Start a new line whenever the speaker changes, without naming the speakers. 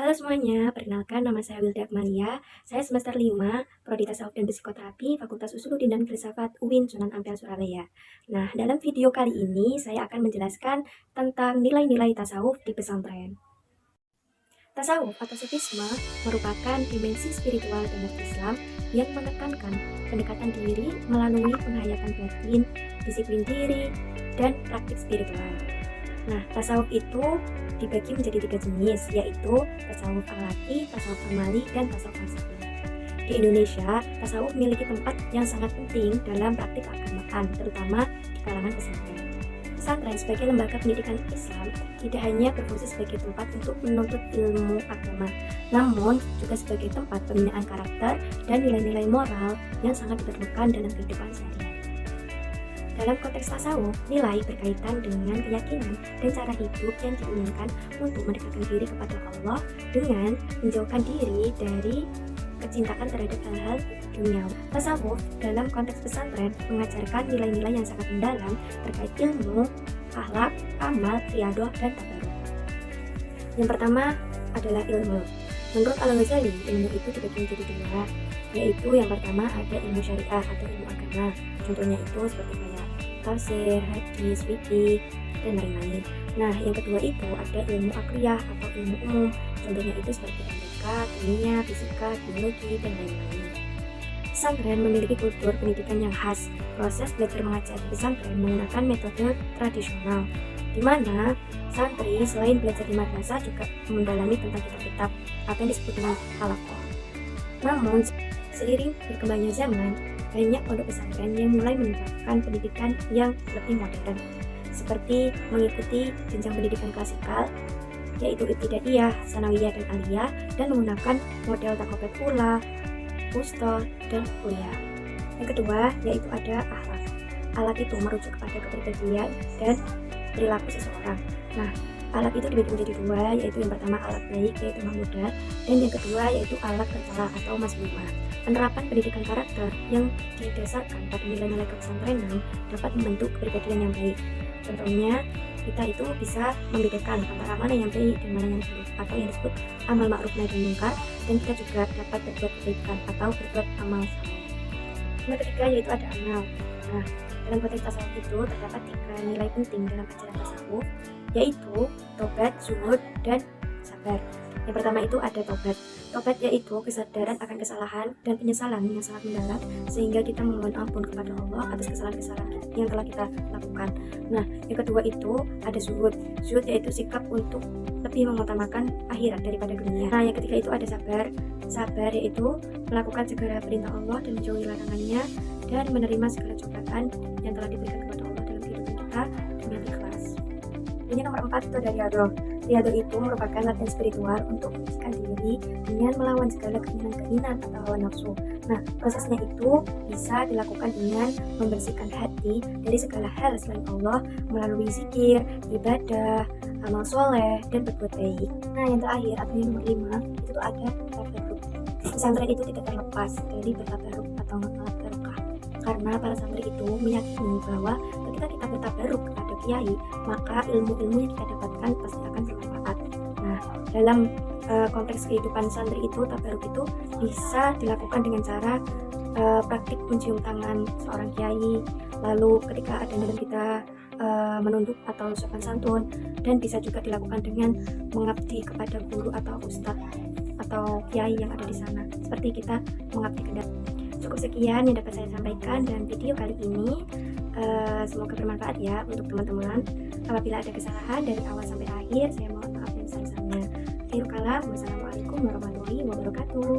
Halo semuanya, perkenalkan nama saya Wilda Akmalia. Saya semester 5, Prodi Tasawuf dan Psikoterapi, Fakultas Usuluddin dan Filsafat UIN Sunan Ampel Surabaya. Nah, dalam video kali ini saya akan menjelaskan tentang nilai-nilai tasawuf di pesantren. Tasawuf atau sufisme merupakan dimensi spiritual dalam Islam yang menekankan pendekatan diri melalui penghayatan batin, disiplin diri, dan praktik spiritual. Nah, tasawuf itu dibagi menjadi 3 jenis, yaitu tasawuf alaqi, tasawuf amali, dan tasawuf falsafi. Di Indonesia, tasawuf memiliki tempat yang sangat penting dalam praktik keagamaan, terutama di kalangan pesantren. Pesantren sebagai lembaga pendidikan Islam tidak hanya berfungsi sebagai tempat untuk menuntut ilmu agama, namun juga sebagai tempat pembinaan karakter dan nilai-nilai moral yang sangat diperlukan dalam kehidupan sehari-hari. Dalam konteks tasawuf, nilai berkaitan dengan keyakinan dan cara hidup yang diinginkan untuk mendekatkan diri kepada Allah dengan menjauhkan diri dari kecintaan terhadap hal-hal duniawi. Tasawuf dalam konteks pesantren mengajarkan nilai-nilai yang sangat mendalam terkait ilmu, akhlak, amal, riyadhah, dan tabarruk. Yang pertama adalah ilmu. Menurut Al-Ghazali, ilmu itu dibagi menjadi 2, yaitu yang pertama ada ilmu syariah atau ilmu agama. Contohnya itu seperti kayak tafsir, hadis, fikih, dan lain-lain. Nah, yang kedua itu ada ilmu akliyah atau ilmu umum. Contohnya itu seperti matematika, kimia, fisika, biologi, dan lain-lain. Pesantren memiliki kultur pendidikan yang khas. Proses belajar mengajar di pesantren menggunakan metode tradisional, di mana santri selain belajar di madrasah juga mendalami tentang kitab-kitab atau yang disebut dengan halaqah. Namun, seiring berkembangnya zaman, banyak pondok pesantren yang mulai menerapkan pendidikan yang lebih modern, seperti mengikuti jenjang pendidikan klasikal, yaitu ibtidaiyah, sanawiyah, dan aliyah, dan menggunakan model takobet ula, wusta, dan kuliah. Yang kedua, yaitu ada akhlak. Akhlak itu merujuk kepada kepribadian dan perilaku seseorang. Nah, alat itu dibagi menjadi 2, yaitu yang pertama alat baik, yaitu mahmudah, dan yang kedua yaitu alat tercela atau mazmumah. Penerapan pendidikan karakter yang didasarkan pada nilai-nilai kepesantrenan dapat membentuk kepribadian yang baik. Contohnya, kita itu bisa membedakan antara mana yang baik dan mana yang buruk, atau yang disebut amal ma'ruf nahi munkar, dan kita juga dapat berbuat kebaikan atau berbuat amal saleh. Yang ketiga yaitu ada amal. Nah, dalam konteks tasawuf itu terdapat 3 nilai penting dalam ajaran tasawuf, yaitu tobat, zuhud, dan sabar. Yang pertama itu ada tobat. Tobat yaitu kesadaran akan kesalahan dan penyesalan yang sangat mendalam sehingga kita memohon ampun kepada Allah atas kesalahan-kesalahan yang telah kita lakukan. Nah, yang kedua itu ada zuhud. Zuhud yaitu sikap untuk lebih mengutamakan akhirat daripada dunia. Nah, yang ketiga itu ada sabar. Sabar yaitu melakukan segala perintah Allah dan menjauhi larangannya dan menerima segala cobaan yang telah diberikan kepada Allah dalam kehidupan kita dengan ikhlas. Ini nomor 4 itu ada riyadhah. Riyadhah itu merupakan latihan spiritual untuk menyucikan diri dengan melawan segala keinginan-keinginan atau hawa nafsu. Nah, prosesnya itu bisa dilakukan dengan membersihkan hati dari segala hal selain Allah melalui zikir, ibadah, amal soleh, dan berbuat baik. Nah, yang terakhir atau yang nomor 5 itu tuh ada tabarruk. Pesantren itu tidak terlepas dari bertabarruk atau mengalat barokah, karena para santri itu meyakini bahwa ketika kita bertabaruk kepada kiai, maka ilmu-ilmu yang kita dapatkan pasti akan bermanfaat. Nah, dalam konteks kehidupan santri itu, tabaruk itu bisa dilakukan dengan cara praktik mencium tangan seorang kiai, lalu ketika ada dalam kita menunduk atau sopan santun, dan bisa juga dilakukan dengan mengabdi kepada guru atau ustadz atau kiai yang ada di sana, seperti kita mengabdi kepada. Cukup sekian yang dapat saya sampaikan dalam video kali ini. Semoga bermanfaat ya untuk teman-teman. Apabila ada kesalahan dari awal sampai akhir, saya mohon maaf yang sebesar-besarnya. Akhirul kalam, wassalamualaikum warahmatullahi wabarakatuh.